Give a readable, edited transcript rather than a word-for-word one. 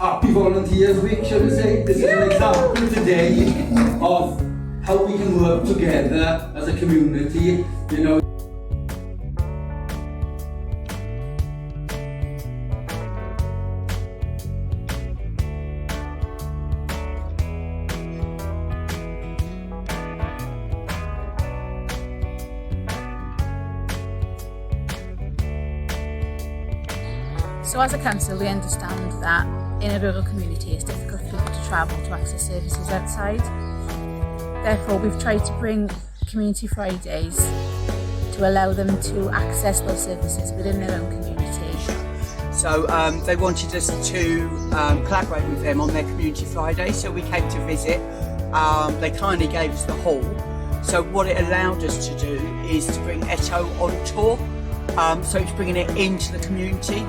Happy Volunteers Week, shall we say. This is an example today of how we can work together as a community, you know. So as a council, we understand that in a rural community it's difficult for people to travel to access services outside. Therefore, we've tried to bring Community Fridays to allow them to access those services within their own community. So they wanted us to collaborate with them on their Community Friday, so we came to visit. They kindly gave us the hall. So what it allowed us to do is to bring Eto on tour. So it's bringing it into the community.